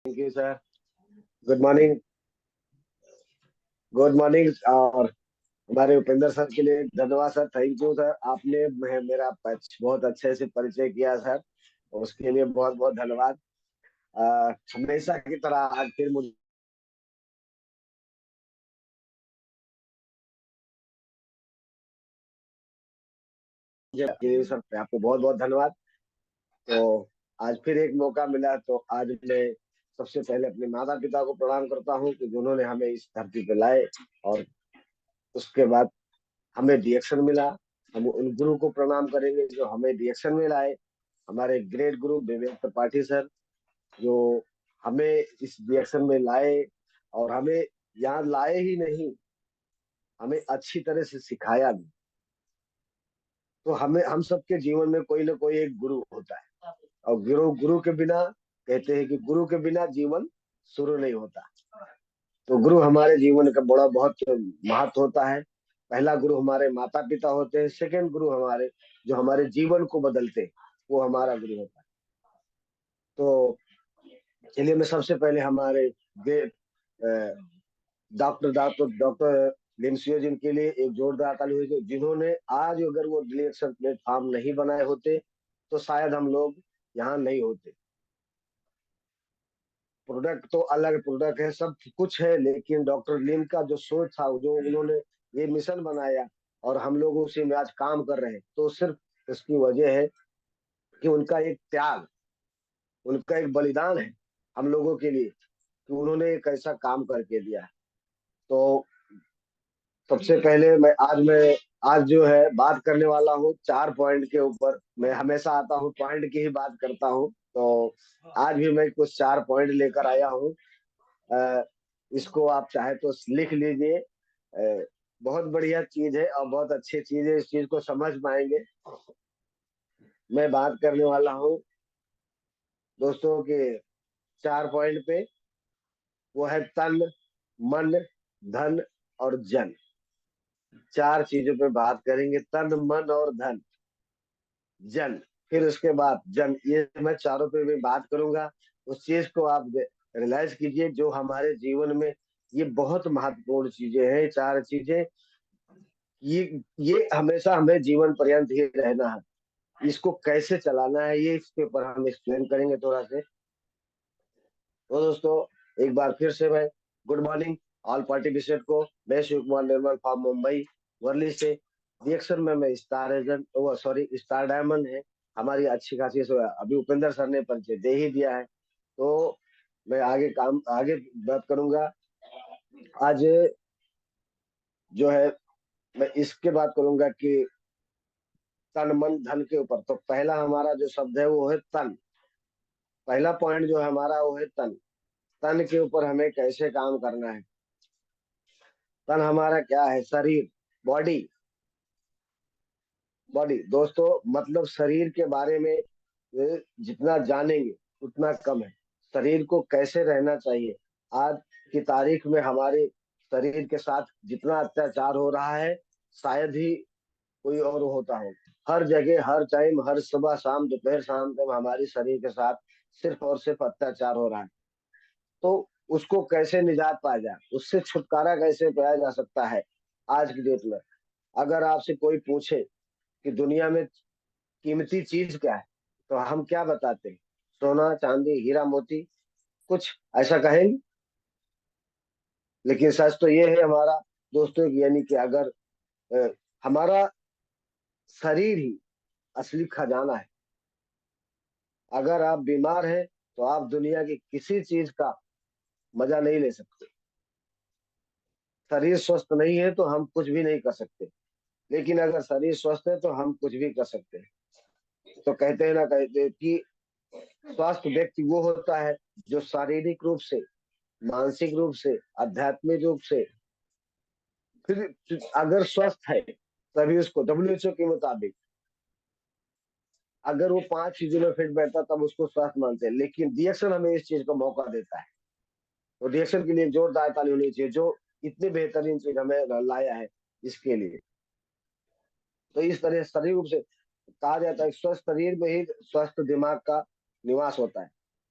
Thank you sir. Good morning. Good morning. और हमारे Upendra sir के लिए धन्यवाद सर। थैंक यू सर, आपने मेरा बहुत अच्छे से परिचय किया सर। उसके लिए बहुत बहुत धन्यवाद। हमेशा की तरह आज फिर मुझे सर आपको बहुत बहुत धन्यवाद। तो आज फिर एक मौका मिला, तो आज मैं सबसे पहले अपने माता पिता को प्रणाम करता हूँ कि जिन्होंने हमें इस धरती पे लाए। और उसके बाद हमें डिएक्शन मिला। हम उन गुरु को प्रणाम करेंगे जो हमें डिएक्शन में लाए। हमारे ग्रेट गुरु विवेक त्रिपाठी सर, जो हमें इस डिएक्शन में लाए। और हमें यहाँ लाए ही नहीं, हमें अच्छी तरह से सिखाया भी। तो हमें हम सबके जीवन में कोई ना कोई एक गुरु होता है। और गुरु गुरु के बिना, कहते हैं कि गुरु के बिना जीवन शुरू नहीं होता। तो गुरु हमारे जीवन का बड़ा बहुत महत्व होता है। पहला गुरु हमारे माता पिता होते हैं। सेकंड गुरु हमारे जो हमारे जीवन को बदलते हैं, वो हमारा गुरु होता है। तो चलिए, मैं सबसे पहले हमारे डॉक्टर डॉक्टर डॉक्टर लिमसियो जिनके लिए एक जोरदार ताली हुई, जिन्होंने आज अगर वो डिलेक्शन प्लेटफॉर्म नहीं बनाए होते तो शायद हम लोग यहाँ नहीं होते। प्रोडक्ट तो अलग प्रोडक्ट है, सब कुछ है, लेकिन डॉक्टर लिम का जो सोच था, जो उन्होंने ये मिशन बनाया और हम लोग उसी में आज काम कर रहे हैं, तो सिर्फ इसकी वजह है कि उनका एक त्याग, उनका एक बलिदान है हम लोगों के लिए, कि उन्होंने एक ऐसा काम करके दिया है। तो सबसे पहले मैं आज जो है बात करने वाला हूँ 4 पॉइंट के ऊपर। मैं हमेशा आता हूँ पॉइंट की ही बात करता हूँ। तो आज भी मैं कुछ 4 पॉइंट लेकर आया हूँ। अ, इसको आप चाहे तो लिख लीजिए। बहुत बढ़िया चीज है और बहुत अच्छी चीज है, इस चीज को समझ पाएंगे। मैं बात करने वाला हूँ दोस्तों के 4 पॉइंट पे। वो है तन, मन, धन और जन। 4 चीजों पे बात करेंगे, तन मन और धन, जन। फिर उसके बाद जन, ये मैं चारों पे भी बात करूंगा। उस चीज को आप रियलाइज कीजिए जो हमारे जीवन में ये बहुत महत्वपूर्ण चीजें हैं। 4 चीजें, ये हमेशा हमें जीवन पर्यंत ही रहना है। इसको कैसे चलाना है, ये इसके ऊपर हम एक्सप्लेन करेंगे थोड़ा से। तो दोस्तों, एक बार फिर से मैं गुड मॉर्निंग ऑल पार्टिसिपेंट को। मैं शिव कुमार निर्मल फ्रॉम मुंबई वर्ली से। रिएक्शन में मैं स्टार एजेंट, वो सॉरी स्टार डायमंड है हमारी अच्छी खासी। अभी उपेंद्र सर ने परिचय दे ही दिया है, तो मैं आगे बात करूंगा। आज जो है मैं इसके बात करूंगा कि तन मन धन के ऊपर। तो पहला हमारा जो शब्द है वो है तन। पहला पॉइंट जो है हमारा वो है तन। तन के ऊपर हमें कैसे काम करना है। तन हमारा क्या है? शरीर, बॉडी। बॉडी दोस्तों, मतलब शरीर के बारे में जितना जानेंगे उतना कम है। शरीर को कैसे रहना चाहिए। आज की तारीख में हमारे शरीर के साथ जितना अत्याचार हो रहा है, शायद ही कोई और होता हो। हर जगह, हर टाइम, हर सुबह शाम दोपहर शाम तक हमारे शरीर के साथ सिर्फ और सिर्फ अत्याचार हो रहा है। तो उसको कैसे निजात पाया जाए, उससे छुटकारा कैसे पाया जा सकता है आज की डेट में। अगर आपसे कोई पूछे कि दुनिया में कीमती चीज क्या है, तो हम क्या बताते हैं? सोना चांदी हीरा मोती, कुछ ऐसा कहेंगे। लेकिन सच तो ये है हमारा दोस्तों, यानी कि अगर हमारा शरीर ही असली खजाना है। अगर आप बीमार हैं तो आप दुनिया की किसी चीज का मजा नहीं ले सकते। शरीर स्वस्थ नहीं है तो हम कुछ भी नहीं कर सकते। लेकिन अगर शरीर स्वस्थ है तो हम कुछ भी कर सकते हैं। तो कहते हैं ना, कहते हैं कि स्वस्थ व्यक्ति वो होता है जो शारीरिक रूप से, मानसिक रूप से, आध्यात्मिक रूप से, फिर अगर स्वस्थ है तभी उसको WHO के मुताबिक अगर वो 5 चीजों में फिट बैठता तब उसको स्वस्थ मानते हैं। लेकिन रिएक्शन हमें इस चीज को मौका देता है। तो रिएक्शन के लिए जोरदार ताली होनी चाहिए, जो इतनी बेहतरीन चीज हमें लाया है इसके लिए। तो इस तरह शरीर रूप से कहा जाता है, स्वस्थ शरीर में ही स्वस्थ दिमाग का निवास होता है।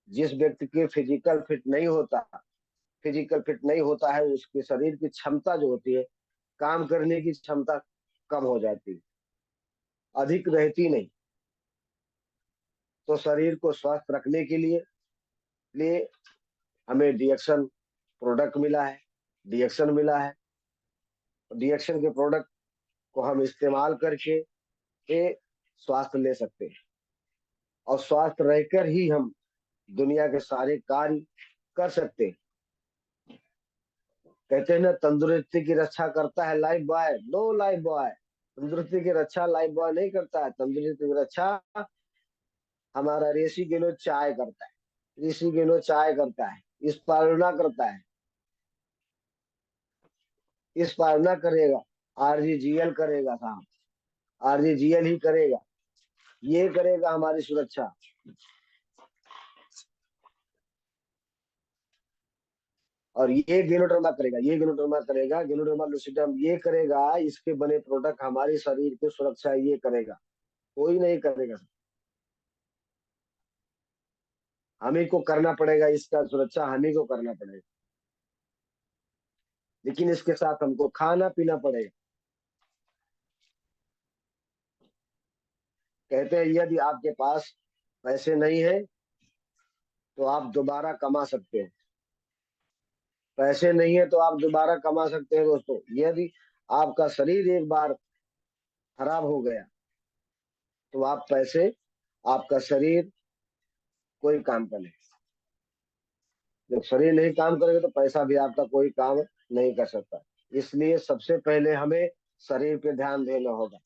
जिस व्यक्ति के फिजिकल फिट नहीं होता है, उसके शरीर की क्षमता जो होती है, काम करने की क्षमता कम हो जाती है, अधिक रहती नहीं। तो शरीर को स्वस्थ रखने के लिए हमें डीएक्शन प्रोडक्ट मिला है, डीएक्शन मिला है। डीएक्शन के प्रोडक्ट को हम इस्तेमाल करके ये स्वास्थ्य ले सकते हैं, और स्वास्थ्य रहकर ही हम दुनिया के सारे कार्य कर सकते हैं। कहते हैं ना, तंदुरुस्ती की रक्षा करता है Lifebuoy, no Lifebuoy. तंदुरुस्ती की रक्षा लाइफ बॉय नहीं करता है, तंदुरुस्ती की रक्षा हमारा ऋषि गेलो चाय करता है, ऋषि गेलो चाय करता है, इस पालना करता है, इस पालना करेगा, आरजीजीएल करेगा साहब, आरजीजीएल ही करेगा, ये करेगा हमारी सुरक्षा। और ये गेनोडर्मा करेगा, ये गेनोडर्मा करेगा, गेनोडर्मा लुसिडम ये करेगा, इसके बने प्रोडक्ट हमारी शरीर की सुरक्षा ये करेगा, कोई नहीं करेगा। हम ही को करना पड़ेगा, इसका सुरक्षा हम ही को करना पड़ेगा, लेकिन इसके साथ हमको खाना पीना पड़ेगा। कहते हैं यदि आपके पास पैसे नहीं है तो आप दोबारा कमा सकते हैं, पैसे नहीं है तो आप दोबारा कमा सकते हैं दोस्तों। यदि आपका शरीर एक बार खराब हो गया तो आप पैसे, आपका शरीर कोई काम का नहीं। जब शरीर नहीं काम करेगा तो पैसा भी आपका कोई काम नहीं कर सकता। इसलिए सबसे पहले हमें शरीर पे ध्यान देना होगा।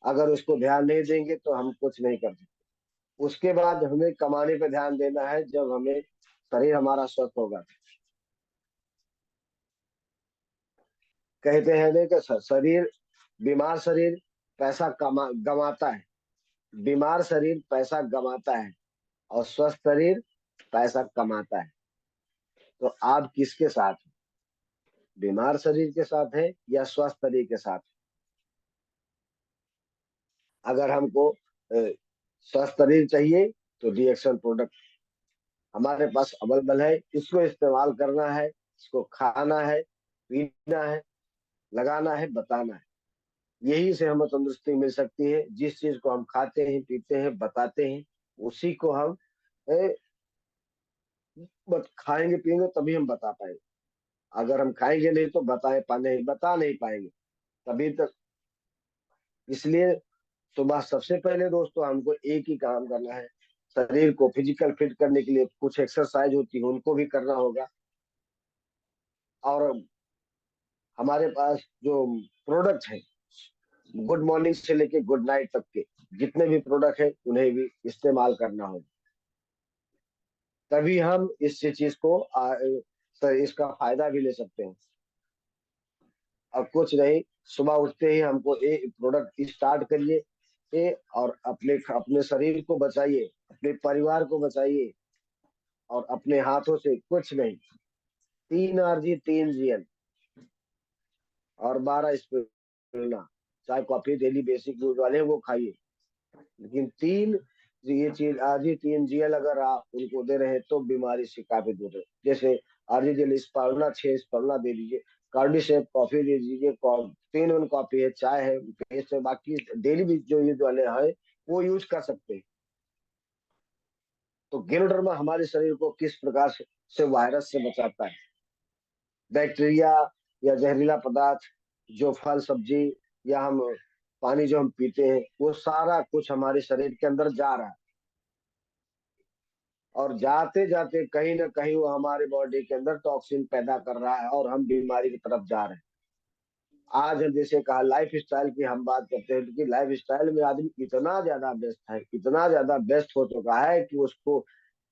अगर उसको ध्यान नहीं देंगे तो हम कुछ नहीं कर सकते। उसके बाद हमें कमाने पे ध्यान देना है, जब हमें शरीर हमारा स्वस्थ होगा। कहते हैं कि शरीर, बीमार शरीर पैसा कमा गमाता है, बीमार शरीर पैसा गमाता है, और स्वस्थ शरीर पैसा कमाता है। तो आप किसके साथ हैं? बीमार शरीर के साथ है या स्वस्थ शरीर के साथ? अगर हमको स्वस्थ शरीर चाहिए तो रिएक्शन प्रोडक्ट हमारे पास अवेलेबल है, इसको इस्तेमाल करना है, इसको खाना है, पीना है, लगाना है, बताना है। यही से हमें तंदुरुस्ती मिल सकती है। जिस चीज को हम खाते हैं, पीते हैं, बताते हैं, उसी को हम ए, बस खाएंगे पिएंगे तभी हम बता पाएंगे। अगर हम खाएंगे नहीं तो बता नहीं पाएंगे तभी तक। इसलिए सुबह सबसे पहले दोस्तों हमको एक ही काम करना है, शरीर को फिजिकल फिट करने के लिए कुछ एक्सरसाइज होती है, उनको भी करना होगा। और हमारे पास जो प्रोडक्ट है, गुड मॉर्निंग से लेके गुड नाइट तक के जितने भी प्रोडक्ट है, उन्हें भी इस्तेमाल करना होगा। तभी हम इस चीज को इसका फायदा भी ले सकते हैं। अब कुछ नहीं, सुबह उठते ही हमको ये प्रोडक्ट स्टार्ट करिए, ये और अपने अपने शरीर को बचाइए, अपने परिवार को बचाइए, और अपने हाथों से कुछ नहीं। 3 आरजी 3 जीएल और 12 स्पून चाय कॉफी डेली बेसिक यूज वाले वो खाइए, लेकिन ये चीज आरजी 3 जीएल अगर आप उनको दे रहे हैं तो बीमारी से काफी दूर है। जैसे आरजी जेल स्पारुला 6 स्पारुला दे दीजिए, कार्डिसेप कॉफी दे दीजिए, 3 कॉफी है, चाय है, पेस्ट है, बाकी डेली भी जो यूज वाले हैं वो यूज कर सकते हैं। तो गेनोडर्मा हमारे शरीर को किस प्रकार से वायरस से बचाता है, बैक्टीरिया या जहरीला पदार्थ, जो फल सब्जी या हम पानी जो हम पीते हैं, वो सारा कुछ हमारे शरीर के अंदर जा रहा है, और जाते जाते कहीं ना कहीं वो हमारे बॉडी के अंदर टॉक्सिन पैदा कर रहा है और हम बीमारी की तरफ जा रहे हैं। आज हम जैसे कहा लाइफ स्टाइल की हम बात करते हैं, क्योंकि लाइफ स्टाइल में आदमी इतना ज्यादा व्यस्त है, इतना ज्यादा व्यस्त हो चुका है कि उसको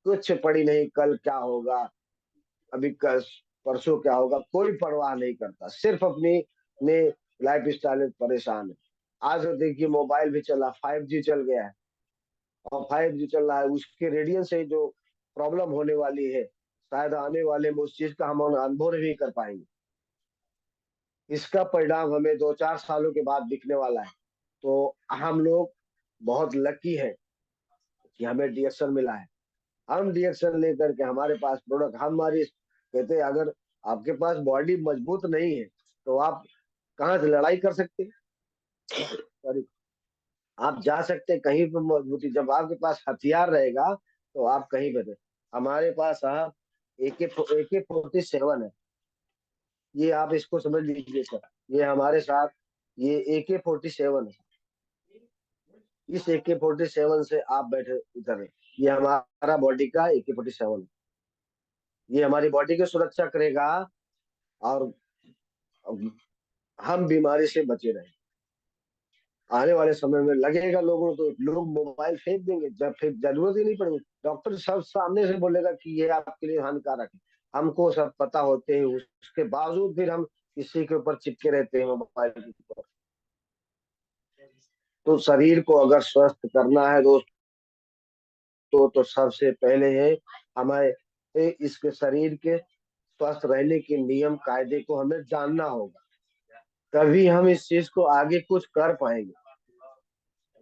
कुछ पड़ी नहीं, कल क्या होगा, अभी कल परसों क्या होगा, कोई परवाह नहीं करता, सिर्फ अपनी ने लाइफ स्टाइल में परेशान है। आज तो देखिए मोबाइल भी चला, 5G चल गया है, और 5G चल रहा है, उसके रेडियन से जो प्रॉब्लम होने वाली है, शायद आने वाले में उस चीज का हम अनुभव नहीं कर पाएंगे। इसका परिणाम हमें 2-4 सालों के बाद दिखने वाला है। तो हम लोग बहुत लकी है कि हमें डीएक्शन मिला है, हम रिएक्शन लेकर के हमारे पास प्रोडक्ट हमारी कहते हैं, अगर आपके पास बॉडी मजबूत नहीं है तो आप कहाँ से लड़ाई कर सकते हैं? सॉरी, आप जा सकते हैं कहीं पर मजबूती, जब आपके पास हथियार रहेगा तो आप कहीं पर रहे। हमारे पास AK-47 है, ये आप इसको समझ लीजिए सर। ये हमारे साथ ये AK-47 है। इस AK-47 से आप बैठे इधर है। ये हमारा बॉडी का AK-47 है। ये हमारी बॉडी की सुरक्षा करेगा और हम बीमारी से बचे रहे। आने वाले समय में लगेगा लोगों को, तो लोग मोबाइल फेंक देंगे, जब फिर जरूरत ही नहीं पड़ेगी। डॉक्टर सब सामने से बोलेगा कि ये आपके लिए हानिकारक है, हमको सब पता होते हैं, उसके बावजूद फिर हम इसी के ऊपर चिपके रहते हैं, मोबाइल के ऊपर। तो शरीर को अगर स्वस्थ करना है दोस्तों, तो सबसे पहले है हमें इसके शरीर के स्वस्थ रहने के नियम कायदे को हमें जानना होगा, तभी हम इस चीज को आगे कुछ कर पाएंगे।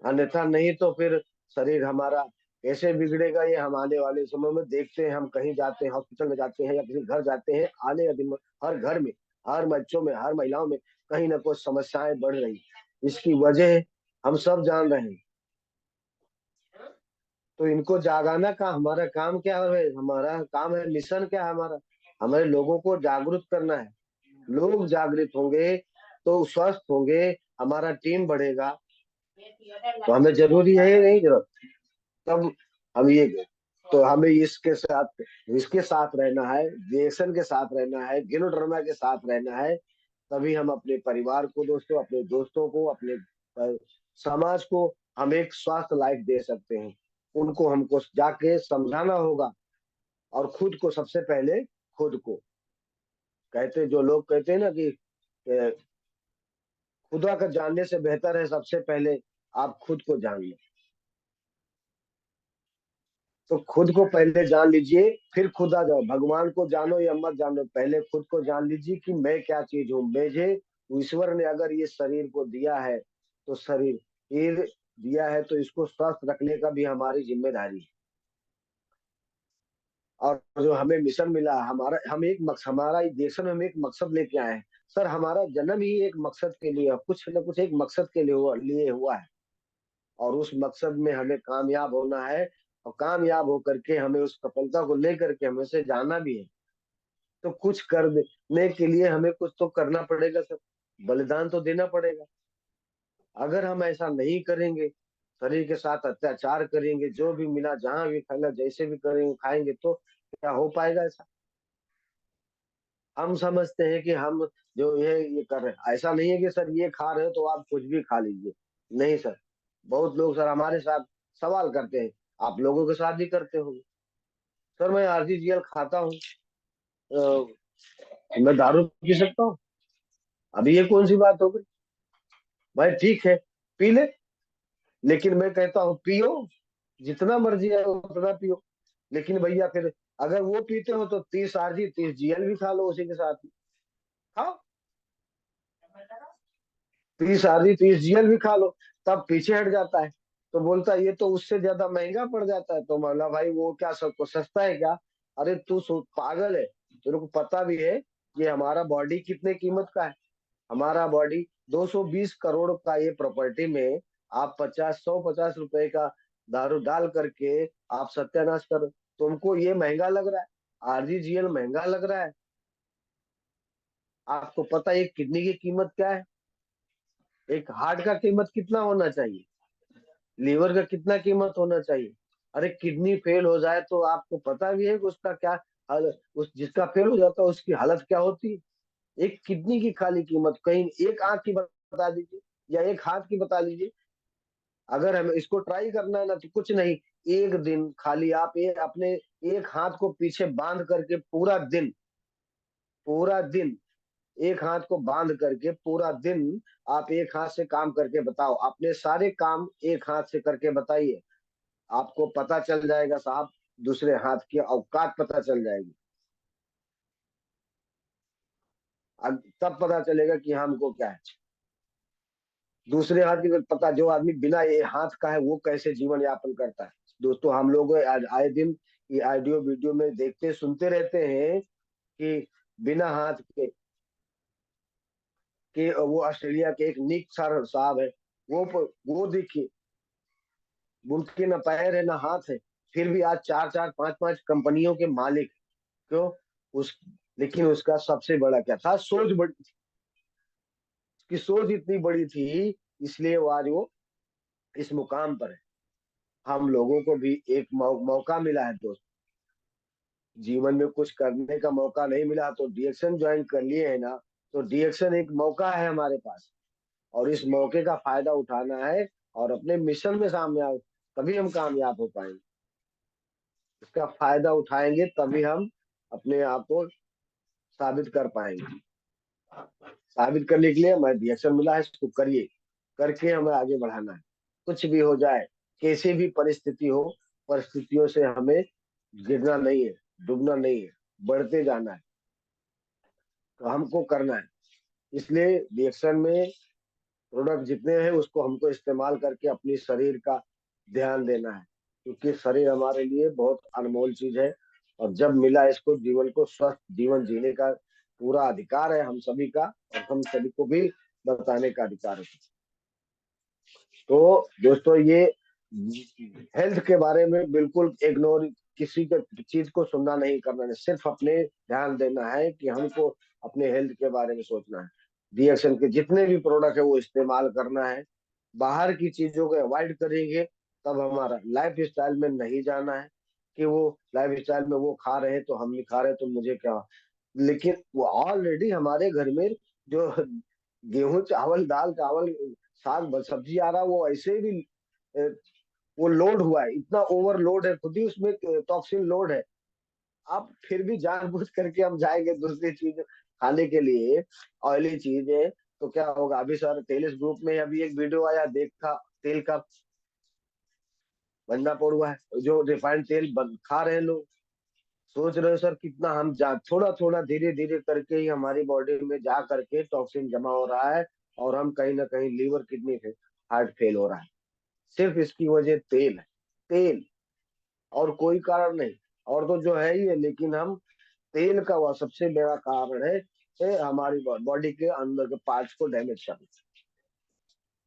अन्यथा नहीं तो फिर शरीर हमारा कैसे बिगड़ेगा, ये हम आने वाले समय में देखते हैं। हम कहीं जाते हैं, हॉस्पिटल में जाते हैं या किसी घर जाते हैं, आने का दिन हर घर में, हर बच्चों में, हर महिलाओं में कहीं ना कोई समस्याएं बढ़ रही। इसकी वजह हम सब जान रहे हैं। तो इनको जागाना का हमारा काम क्या है? हमारा काम है, मिशन क्या है हमारा? हमें लोगों को जागरूक करना है। लोग जागृत होंगे तो स्वस्थ होंगे, हमारा टीम बढ़ेगा। तो हमें जरूरी है, नहीं जरूरत, तब हम ये, तो हमें इसके साथ रहना है, जेसन के साथ रहना है, गिनोड्रमा के साथ रहना है। तभी हम अपने परिवार को दोस्तों, अपने दोस्तों को, अपने समाज को हम एक स्वास्थ्य लाइफ दे सकते हैं। उनको हमको जाके समझाना होगा, और खुद को सबसे पहले, खुद को कहते, जो लोग कहते हैं ना कि खुदा का जानने से बेहतर है सबसे पहले आप खुद को जान लो। तो खुद को पहले जान लीजिए, फिर खुदा जाओ। भगवान को जानो या मत जानो, पहले खुद को जान लीजिए कि मैं क्या चीज हूँ। मुझे ईश्वर ने अगर ये शरीर को दिया है, तो शरीर दिया है तो इसको स्वस्थ रखने का भी हमारी जिम्मेदारी है। और जो हमें मिशन मिला, हमारा हम एक मकसद, हमारा इस देश में हम एक मकसद लेके आए हैं। सर हमारा जन्म ही एक मकसद के लिए, कुछ न कुछ एक मकसद के लिए हुआ है। और उस मकसद में हमें कामयाब होना है, और कामयाब होकर के हमें उस सफलता को लेकर के हमें से जाना भी है। तो कुछ करने के लिए हमें कुछ तो करना पड़ेगा सर, बलिदान तो देना पड़ेगा। अगर हम ऐसा नहीं करेंगे, शरीर के साथ अत्याचार करेंगे, जो भी मिला जहां भी खाना जैसे भी करेंगे खाएंगे, तो क्या हो पाएगा ऐसा? हम समझते हैं कि हम जो ये कर रहे हैं, ऐसा नहीं है कि सर ये खा रहे हो तो आप कुछ भी खा लीजिए। नहीं सर, बहुत लोग सर हमारे साथ सवाल करते हैं, आप लोगों के साथ भी करते हो। सर मैं आरजीजीएल खाता हूँ, मैं दारू पी सकता हूँ? अभी ये कौन सी बात हो गई? भाई ठीक है, पी ले, लेकिन मैं कहता हूँ पियो, जितना मर्जी है उतना पियो। लेकिन भैया फिर अगर वो पीते हो तो 30 आरजी 30 जीएल भी खा लो उसी के साथ। खाओ, 30 आरजी 30 जीएल भी खा लो, तब पीछे हट जाता है। तो बोलता है ये तो उससे ज्यादा महंगा पड़ जाता है। तो बोला भाई वो क्या सबको सस्ता है क्या? अरे तू पागल है, तेरे को पता भी है कि हमारा बॉडी कितने कीमत का है? हमारा बॉडी 220 करोड़ का ये प्रॉपर्टी में आप 150 का दारू डाल करके आप सत्यानाश कर, तुमको ये महंगा लग रहा है? आरजीजीएल महंगा लग रहा है? आपको पता है एक किडनी की कीमत क्या है? एक हार्ट का कीमत कितना होना चाहिए? लीवर का कितना कीमत होना चाहिए? अरे किडनी फेल हो जाए तो आपको पता भी है कि उसका क्या हाल, उस जिसका फेल हो जाता है उसकी हालत क्या होती है? एक किडनी की खाली कीमत, कहीं एक आंख की बता दीजिए, या एक हाथ की बता लीजिए। अगर हमें इसको ट्राई करना है ना, तो कुछ नहीं, एक दिन खाली आप अपने एक हाथ को पीछे बांध करके पूरा दिन एक हाथ को बांध करके पूरा दिन आप एक हाथ से काम करके बताओ, अपने सारे काम एक हाथ से करके बताइए। आपको पता चल जाएगा साहब, दूसरे हाथ की औकात पता चल जाएगी। अब तब पता चलेगा कि हमको क्या है। दूसरे हाथ की पता, जो आदमी बिना ये हाथ का है वो कैसे जीवन यापन करता है। दोस्तों हम लोग आज आए दिन ये ऑडियो वीडियो में देखते सुनते रहते हैं कि बिना हाथ के वो ऑस्ट्रेलिया के एक निक सर साहब है, वो देखिए, उनके ना पैर है ना हाथ है, फिर भी आज चार चार पांच पांच कंपनियों के मालिक। क्यों? उस लेकिन उसका सबसे बड़ा क्या था, सोच बड़ी, उसकी सोच इतनी बड़ी थी, इसलिए वो आज वो इस मुकाम पर है। हम लोगों को भी एक मौका मिला है दोस्त, जीवन में कुछ करने का मौका नहीं मिला तो डीएक्शन ज्वाइन कर लिए है ना, तो डीएक्शन एक मौका है हमारे पास, और इस मौके का फायदा उठाना है और अपने मिशन में सामने आओ, तभी हम कामयाब हो पाएंगे। इसका फायदा उठाएंगे तभी हम अपने आप को साबित कर पाएंगे। साबित करने के लिए हमें डीएक्शन मिला है, इसको करिए, करके हमें आगे बढ़ाना है। कुछ भी हो जाए, कैसी भी परिस्थिति हो, परिस्थितियों से हमें गिरना नहीं है, डूबना नहीं है, बढ़ते जाना है, तो हमको करना है। इसलिए रिएक्शन में प्रोडक्ट जितने हैं उसको हमको इस्तेमाल करके अपनी शरीर का ध्यान देना है, क्योंकि शरीर हमारे लिए बहुत अनमोल चीज है, और जब मिला इसको, जीवन को स्वस्थ जीवन जीने का पूरा अधिकार है हम सभी का, और हम सभी को भी बताने का अधिकार है। तो दोस्तों, ये हेल्थ के बारे में बिल्कुल इग्नोर, किसी के चीज को सुनना नहीं करना है, सिर्फ अपने ध्यान देना है कि हमको अपने हेल्थ के बारे में सोचना है। रिएक्शन के जितने भी प्रोडक्ट है वो इस्तेमाल करना है, बाहर की चीजों को अवॉइड करेंगे, तब हमारा लाइफ स्टाइल में नहीं जाना है कि वो लाइफ स्टाइल में वो खा रहे हैं तो हम नहीं खा रहे तो मुझे क्या। लेकिन वो ऑलरेडी हमारे घर में जो गेहूं चावल दाल चावल साग सब्जी आ रहा है, वो ऐसे भी अ, वो लोड हुआ है, इतना ओवरलोड है, खुद ही उसमें टॉक्सिन लोड है। अब फिर भी जानबूझ करके हम जाएंगे दूसरी चीज खाने के लिए, ऑयली चीज है, तो क्या होगा। अभी सर टेलिस ग्रुप में अभी एक वीडियो आया, देखा, तेल का बंदा पड़ हुआ है, जो रिफाइंड तेल खा रहे हैं लोग। सोच रहे हो सर कितना हम जा थोड़ा थोड़ा धीरे धीरे करके ही हमारी बॉडी में जा करके टॉक्सिन जमा हो रहा है, और हम कहीं ना कहीं लीवर किडनी हार्ट फेल हो रहा है। सिर्फ इसकी वजह तेल है, तेल, और कोई कारण नहीं। और तो जो है ही है, लेकिन हम तेल का वह सबसे बड़ा कारण है हमारी बॉडी के अंदर के पार्ट्स को डैमेज करना।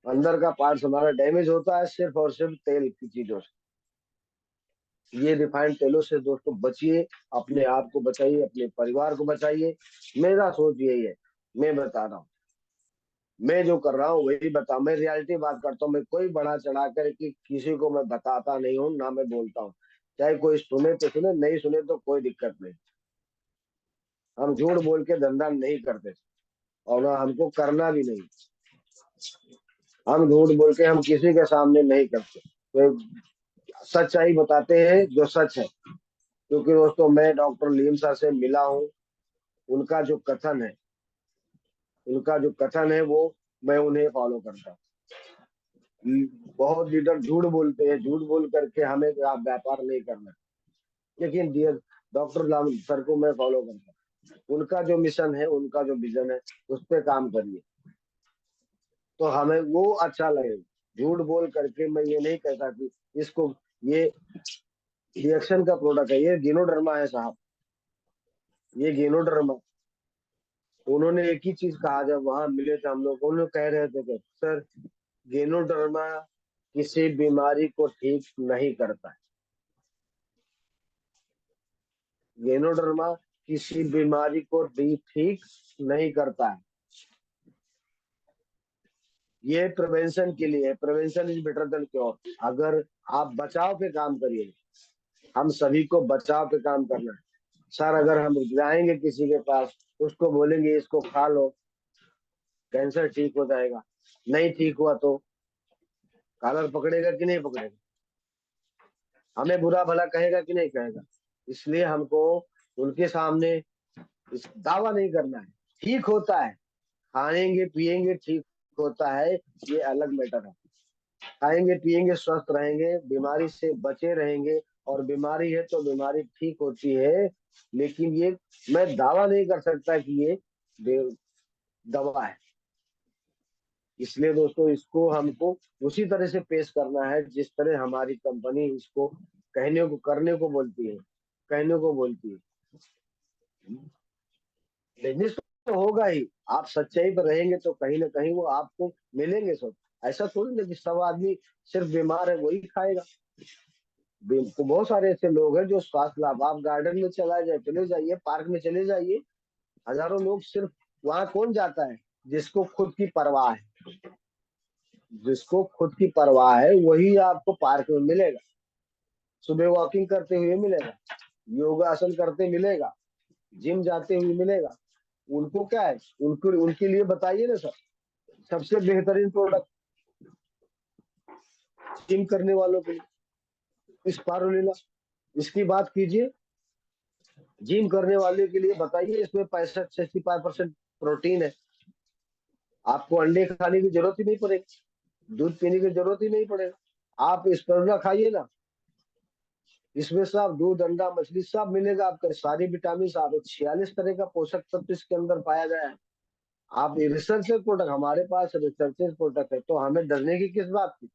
अंदर का पार्ट्स हमारा डैमेज होता है सिर्फ और सिर्फ तेल की चीजों से। ये रिफाइंड तेलों से दोस्तों बचिए, अपने आप को बचाइए, अपने परिवार को बचाइए। मेरा सोच यही है, मैं बता रहा हूँ, मैं जो कर रहा हूँ वही बता, मैं रियलिटी बात करता हूँ, मैं कोई बढ़ा चढ़ा कर कि किसी को मैं बताता नहीं हूँ, ना मैं बोलता हूँ। चाहे कोई सुने तो सुने, नहीं सुने तो कोई दिक्कत नहीं। हम झूठ बोल के धंधा नहीं करते, और ना हमको करना भी नहीं। हम झूठ बोल के हम किसी के सामने नहीं करते, तो सच्चाई बताते हैं जो सच है। क्योंकि दोस्तों, मैं डॉक्टर लीम सर से मिला हूँ, उनका जो कथन है, उनका जो कथन है वो मैं उन्हें फॉलो करता हूँ। बहुत लीडर झूठ बोलते हैं, झूठ बोल करके हमें आप व्यापार नहीं करना, लेकिन डियर डॉक्टर लाम सर को मैं फॉलो करता हूँ। उनका जो मिशन है, उनका जो विजन है, उस पर काम करिए, तो हमें वो अच्छा लगेगा। झूठ बोल करके मैं ये नहीं कहता कि इसको, ये रिएक्शन का प्रोडक्ट है, ये गेनोडर्मा है साहब, ये गेनोडर्मा। उन्होंने एक ही चीज कहा, जब वहां मिले थे हम लोग, उन्होंने कह रहे थे कि सर, गेनोडर्मा किसी बीमारी को ठीक नहीं करता है, गेनोडर्मा किसी बीमारी को ठीक नहीं करता है, ये प्रिवेंशन के लिए है, prevention is better than cure. अगर आप बचाव पे काम करिए, हम सभी को बचाव पे काम करना है। सर, अगर हम जाएंगे किसी के पास, उसको बोलेंगे इसको खा लो, कैंसर ठीक हो जाएगा, नहीं ठीक हुआ तो कॉलर पकड़ेगा कि नहीं पकड़ेगा, हमें बुरा भला कहेगा कि नहीं कहेगा। इसलिए हमको उनके सामने इस दावा नहीं करना है। ठीक होता है, खाएंगे पिएंगे ठीक होता है, ये अलग मैटर है। खाएंगे पिएंगे स्वस्थ रहेंगे, बीमारी से बचे रहेंगे, और बीमारी है तो बीमारी ठीक होती है। लेकिन ये मैं दावा नहीं कर सकता कि ये दवा है। इसलिए दोस्तों, इसको हमको उसी तरह से पेश करना है जिस तरह हमारी कंपनी इसको कहने को करने को बोलती है। कहने को बोलती है। बिजनेस तो होगा ही, आप सच्चाई पर रहेंगे तो कहीं ना कहीं वो आपको मिलेंगे सब। ऐसा थोड़ी ना कि सब आदमी सिर्फ बीमार है वही खाएगा। तो बहुत सारे ऐसे लोग हैं जो स्वास्थ्य लाभ, आप गार्डन में चला जाए, चले जाइए, पार्क में चले जाइए, हजारों लोग सिर्फ, वहां कौन जाता है? जिसको खुद की परवाह है, जिसको खुद की परवाह है वही आपको पार्क में मिलेगा, सुबह वॉकिंग करते हुए मिलेगा, योगासन करते मिलेगा, जिम जाते हुए मिलेगा। उनको क्या है, उनको उनके लिए बताइए ना सर, सबसे बेहतरीन प्रोडक्ट जिम करने वालों के लिए स्पारुलिना, इसकी बात कीजिए। जिम करने वाले के लिए बताइए, इसमें 65-65% प्रोटीन है। आपको अंडे खाने की जरूरत ही नहीं पड़ेगी, दूध पीने की जरूरत ही नहीं पड़ेगा। आप स्पारुलिना खाइए ना, इसमें सब दूध, अंडा, मछली सब मिलेगा, आपके सारी विटामिन, आप 46 तरह का पोषक तत्व इसके अंदर पाया गया है। आप रिसर्चेड प्रोडक्ट, हमारे पास रिसर्चेड प्रोडक्ट है, तो हमें डरने की किस बात की?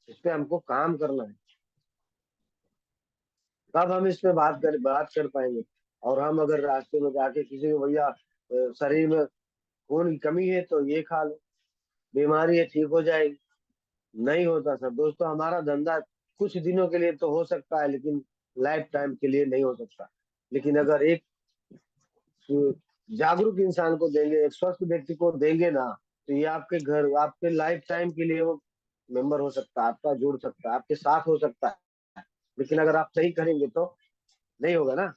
इस पे हमको काम करना है, तब हम इस पे बात कर पाएंगे। और हम अगर रास्ते में जाके किसी को, भैया शरीर में खून की कमी है तो ये खा लो, बीमारी है ठीक हो जाएगी, नहीं होता सर। दोस्तों, हमारा धंधा कुछ दिनों के लिए तो हो सकता है, लेकिन लाइफ टाइम के लिए नहीं हो सकता। लेकिन अगर एक जागरूक इंसान को देंगे, एक स्वस्थ व्यक्ति को देंगे ना, तो ये आपके घर, आपके लाइफ टाइम के लिए वो मेंबर हो सकता है, आपका जुड़ सकता है, आपके साथ हो सकता है। लेकिन अगर आप सही करेंगे तो नहीं होगा ना।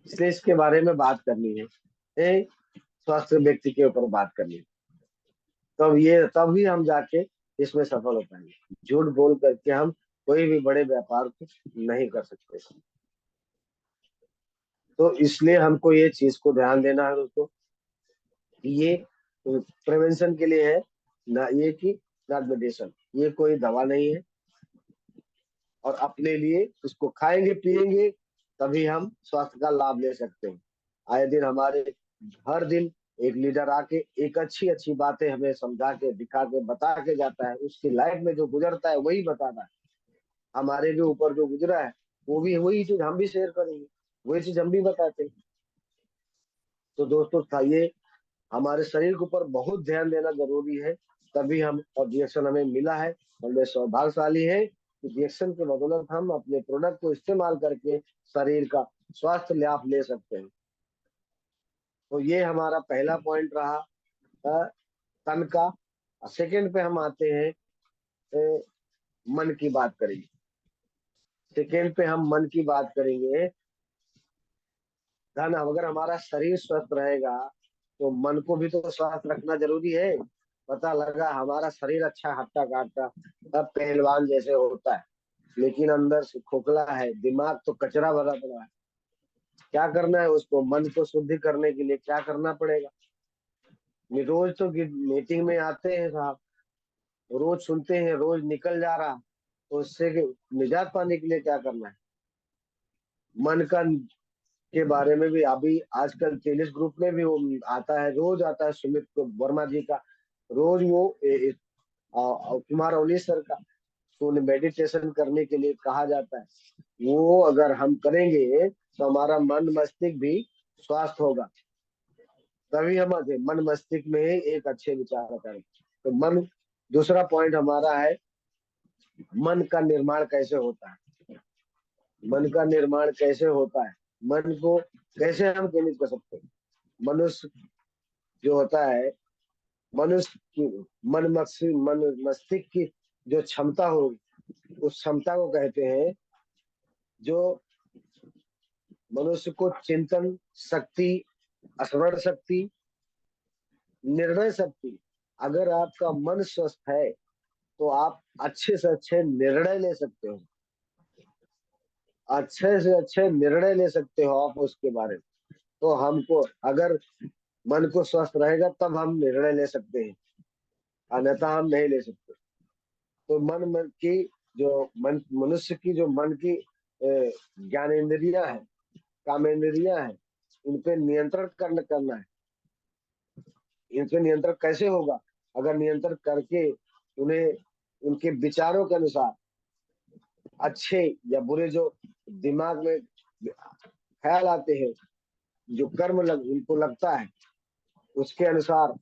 इसलिए इसके बारे में बात करनी है, ए, स्वस्थ व्यक्ति के ऊपर बात करनी है। तब ही हम जाके इसमें सफल हो पाएंगे। झूठ बोल करके हम कोई भी बड़े व्यापार को नहीं कर सकते। तो इसलिए हमको ये चीज को ध्यान देना है दोस्तों, ये प्रिवेंशन के लिए है ना, ये कि नॉट मेडिसिन, ये कोई दवा नहीं है। और अपने लिए इसको खाएंगे पिएंगे तभी हम स्वास्थ्य का लाभ ले सकते हैं। आए दिन हमारे, हर दिन एक लीडर आके एक अच्छी अच्छी बातें हमें समझा के, दिखा के, बता के जाता है। उसकी लाइफ में जो गुजरता है वही बताता है, हमारे भी ऊपर जो गुजरा है वो भी, वही चीज हम भी शेयर करेंगे, वही चीज हम भी बताते हैं। तो दोस्तों ये हमारे शरीर के ऊपर बहुत ध्यान देना जरूरी है, तभी हम, और रिएक्शन हमें मिला है। हम लोग सौभाग्यशाली है कि रिएक्शन के बदौलत हम अपने प्रोडक्ट को इस्तेमाल करके शरीर का स्वास्थ्य लाभ ले सकते हैं। तो ये हमारा पहला पॉइंट रहा, अ, तन का। सेकंड पे हम आते हैं, मन की बात करेंगे। सेकंड पे हम मन की बात करेंगे। धन, अगर हमारा शरीर स्वस्थ रहेगा तो मन को भी तो स्वस्थ रखना जरूरी है। पता लगा हमारा शरीर अच्छा हट्टा काटता, तब पहलवान जैसे होता है, लेकिन अंदर से खोखला है, दिमाग तो कचरा भरा पड़ा है। क्या करना है उसको, मन को शुद्धि करने के लिए क्या करना पड़ेगा? रोज तो मीटिंग में आते हैं साहब, रोज सुनते हैं, रोज निकल जा रहा, तो उससे निजात पाने के लिए क्या करना है? मन का के बारे में भी अभी आजकल टेनिस ग्रुप में भी वो आता है, रोज आता है, सुमित वर्मा जी का, रोज वो कुमार ओली सर का, तो उन्हें मेडिटेशन करने के लिए कहा जाता है। वो अगर हम करेंगे तो हमारा मन मस्तिष्क भी स्वास्थ्य होगा, तभी हम मन मस्तिष्क में एक अच्छे विचार करें। तो मन, दूसरा पॉइंट हमारा है, मन का निर्माण कैसे होता है? मन का निर्माण कैसे होता है, मन को कैसे हम केंद्रित कर सकते हैं? मनुष्य जो होता है, मनुष्य की मन मस्तिष्क की जो क्षमता हो, उस क्षमता को कहते हैं, जो मनुष्य को चिंतन शक्ति, स्मरण शक्ति, निर्णय शक्ति। अगर आपका मन स्वस्थ है तो आप अच्छे से अच्छे निर्णय ले सकते हो, अच्छे से अच्छे निर्णय ले सकते हो आप उसके बारे में। तो हमको अगर मन को स्वस्थ रहेगा तब हम निर्णय ले सकते हैं, अन्यथा हम नहीं ले सकते। तो मन की जो मन, मनुष्य की जो मन की ज्ञानेन्द्रियां है, कामेंद्रियां है, इन पे नियंत्रण करना है। इन पे नियंत्रण कैसे होगा? अगर नियंत्रण करके उन्हें उनके विचारों के अनुसार अच्छे या बुरे जो दिमाग में ख्याल आते हैं, जो उनको लगता है, उसके अनुसार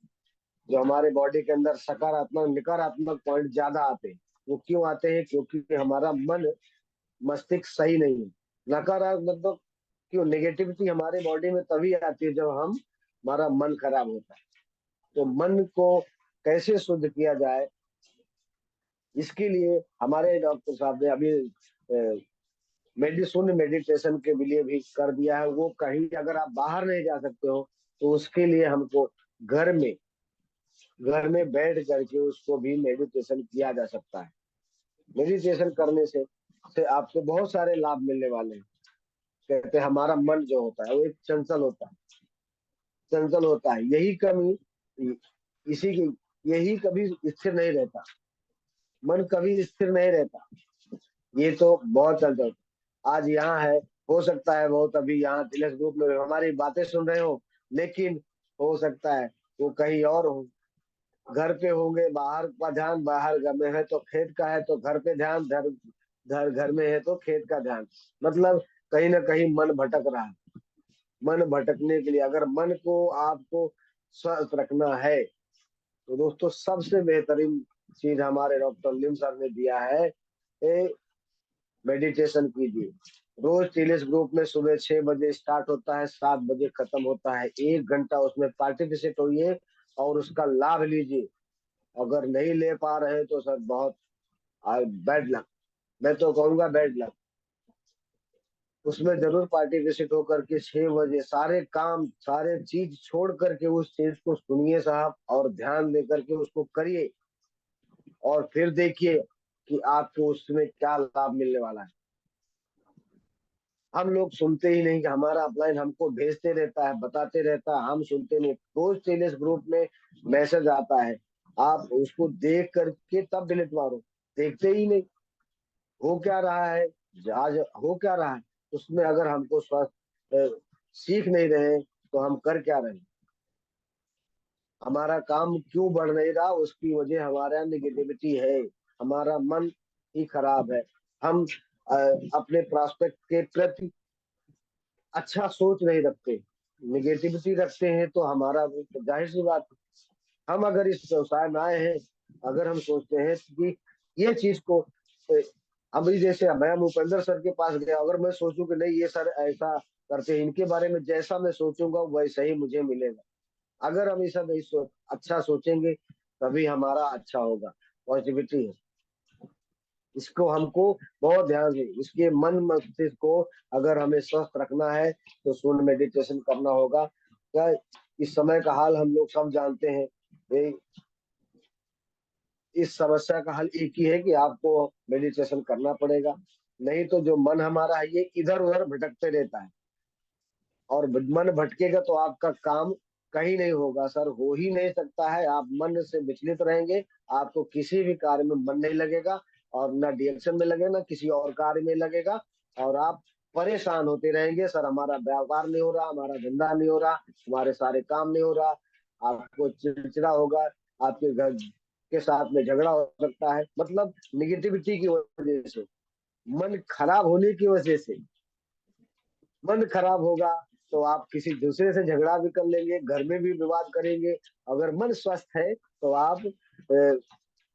जो हमारे बॉडी के अंदर सकारात्मक नकारात्मक पॉइंट ज्यादा आते हैं। वो क्यों आते हैं? क्योंकि हमारा मन मस्तिष्क सही नहीं है। नकारात्मक क्यों, नेगेटिविटी हमारे बॉडी में तभी आती है जब हमारा मन खराब होता है। तो मन को कैसे शुद्ध किया जाए, इसके लिए हमारे डॉक्टर साहब ने अभी शून्य मेडिटेशन के लिए भी कर दिया है। वो कहीं अगर आप बाहर नहीं जा सकते हो तो उसके लिए हमको घर में बैठ करके उसको भी मेडिटेशन किया जा सकता है। मेडिटेशन करने से आपको बहुत सारे लाभ मिलने वाले हैं। कहते हैं हमारा मन जो होता है वो एक चंचल होता है। इसी की यही कभी स्थिर नहीं रहता। मन कभी स्थिर नहीं रहता। ये तो बहुत चलता है। आज यहाँ है, हो सकता है बहुत अभी यहाँ तिलक ग्रुप में हमारी बातें सुन रहे हो, लेकिन हो सकता है वो कहीं और हो, घर पे होंगे। बाहर का ध्यान बाहर घर में है तो खेत का है, तो घर पे ध्यान घर में है तो खेत का ध्यान। मतलब कहीं ना कहीं मन भटक रहा है। मन भटकने के लिए अगर मन को आपको स्वस्थ रखना है तो दोस्तों सबसे बेहतरीन चीज हमारे डॉक्टर लिम सर ने दिया है, मेडिटेशन कीजिए। रोज टीलेस ग्रुप में सुबह 6 बजे स्टार्ट होता है, 7 बजे खत्म होता है। 1 घंटा उसमें पार्टिसिपेट होइए और उसका लाभ लीजिए। अगर नहीं ले पा रहे तो सर बहुत बैड लक, मैं तो कहूंगा बैड लक। उसमें जरूर पार्टिसिपेट होकर के 6 बजे सारे काम सारे चीज छोड़ करके उस चीज को सुनिए साहब, और ध्यान दे करके उसको करिए, और फिर देखिए कि आपको उसमें क्या लाभ मिलने वाला है। हम लोग सुनते ही नहीं, कि हमारा अपलाइन हमको भेजते रहता है, बताते रहता है, हम सुनते नहीं। रोज टेलिस ग्रुप में मैसेज आता है, आप उसको देख करके तब डिलीट मारो। देखते ही नहीं, हो क्या रहा है, आज हो क्या रहा है उसमें। अगर हमको सीख नहीं रहे तो हम कर क्या रहे? हमारा काम क्यों बढ़ नहीं रहा? उसकी वजह हमारा निगेटिविटी है, हमारा मन ही खराब है। हम अ, अपने प्रोस्पेक्ट के प्रति अच्छा सोच नहीं रखते, निगेटिविटी रखते हैं। तो हमारा जाहिर सी बात, हम अगर इस व्यवसाय में आए हैं, अगर हम सोचते हैं कि ये चीज को अभी जैसे मैं उपेंद्र सर के पास गया, अगर मैं सोचूं कि नहीं ये सर ऐसा करते हैं, इनके बारे में जैसा मैं सोचूंगा वैसा ही मुझे मिलेगा। अगर हम ऐसा नहीं अच्छा सोचेंगे तभी हमारा अच्छा होगा। पॉजिटिविटी है, इसको हमको बहुत ध्यान से, इसके मन मस्तिष्क को अगर हमें स्वस्थ रखना है तो शून्य मेडिटेशन करना होगा। क्या इस समय का हाल हम लोग सब जानते हैं। ये इस समस्या का हल एक ही है कि आपको मेडिटेशन करना पड़ेगा। नहीं तो जो मन हमारा है ये इधर उधर भटकते रहता है, और मन भटकेगा तो आपका काम कहीं नहीं होगा सर, हो ही नहीं सकता है। आप मन से विचलित रहेंगे, आपको किसी भी कार्य में मन नहीं लगेगा, और ना डायरेक्शन में लगेगा ना किसी और कार्य में लगेगा, और आप परेशान होते रहेंगे। सर हमारा व्यापार नहीं हो रहा, हमारा धंधा नहीं हो रहा, हमारे सारे काम नहीं हो रहा। आपको चिड़चिड़ा होगा, आपके घर के साथ में झगड़ा हो सकता है। मतलब निगेटिविटी की वजह से, मन खराब होने की वजह से। मन खराब होगा तो आप किसी दूसरे से झगड़ा भी कर लेंगे, घर में भी विवाद करेंगे। अगर मन स्वस्थ है तो आप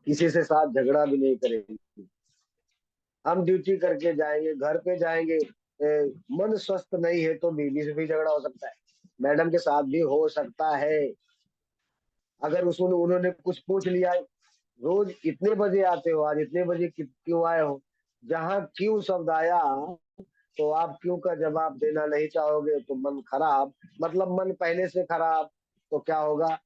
किसी से साथ झगड़ा भी नहीं करेंगे। हम ड्यूटी करके जाएंगे, घर पे जाएंगे, मन स्वस्थ नहीं है तो बीवी से भी झगड़ा हो सकता है, मैडम के साथ भी हो सकता है। अगर उसने उन्होंने कुछ पूछ लिया, रोज इतने बजे आते हो, आज इतने बजे क्यों आए हो, जहाँ क्यों शब्द आया तो आप क्यों का जवाब देना नहीं चाहोगे तो मन खराब, मतलब मन पहले से खराब, तो क्या होगा?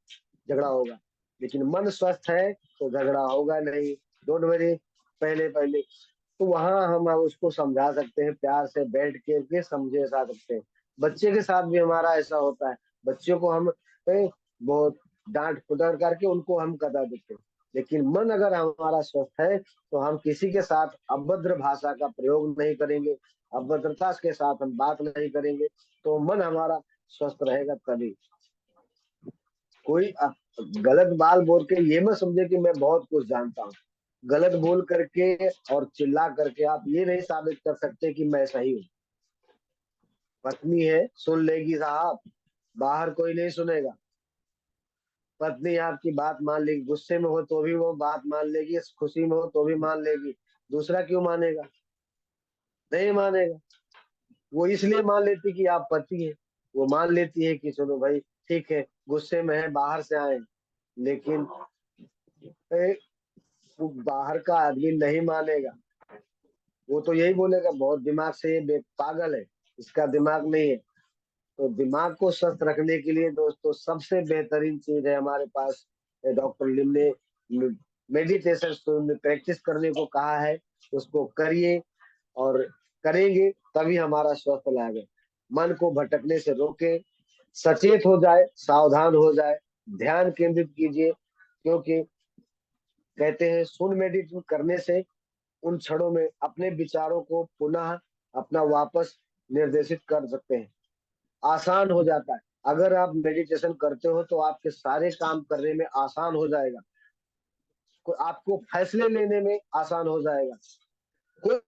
झगड़ा होगा। लेकिन मन स्वस्थ है तो झगड़ा होगा नहीं। डोंट वरी, पहले पहले तो वहां हम उसको समझा सकते हैं, प्यार से बैठ के समझे सा सकते हैं। बच्चे के साथ भी हमारा ऐसा होता है, बच्चों को हम बहुत डांट फुटर करके उनको हम कता देते हैं। लेकिन मन अगर हमारा स्वस्थ है तो हम किसी के साथ अभद्र भाषा का प्रयोग नहीं करेंगे, अभद्रता के साथ हम बात नहीं करेंगे। तो मन हमारा स्वस्थ रहेगा तभी। कोई गलत बाल बोल के ये मत समझे कि मैं बहुत कुछ जानता हूँ। गलत बोल करके और चिल्ला करके आप ये नहीं साबित कर सकते कि मैं सही हूँ। पत्नी है सुन लेगी साहब, बाहर कोई नहीं सुनेगा। पत्नी आपकी बात मान लेगी, गुस्से में हो तो भी वो बात मान लेगी, खुशी में हो तो भी मान लेगी। दूसरा क्यों मानेगा? नहीं मानेगा। वो इसलिए मान लेती कि आप पति हैं। वो मान लेती है कि चलो भाई ठीक है, गुस्से में है, बाहर से आए। लेकिन ए, वो बाहर का आदमी नहीं मानेगा। वो तो यही बोलेगा बहुत दिमाग से ये पागल है, इसका दिमाग नहीं है। तो दिमाग को स्वस्थ रखने के लिए दोस्तों सबसे बेहतरीन चीज है हमारे पास। डॉक्टर लिम ने मेडिटेशन प्रैक्टिस करने को कहा है, उसको करिए। और करेंगे तभी हमारा स्वास्थ्य लाभ है। मन को भटकने से रोके, सचेत हो जाए, सावधान हो जाए, ध्यान केंद्रित कीजिए। क्योंकि कहते हैं सुन मेडिटेशन करने से उन क्षणों में अपने विचारों को पुनः अपना वापस निर्देशित कर सकते हैं। आसान हो जाता है। अगर आप मेडिटेशन करते हो तो आपके सारे काम करने में आसान हो जाएगा, आपको फैसले लेने में आसान हो जाएगा।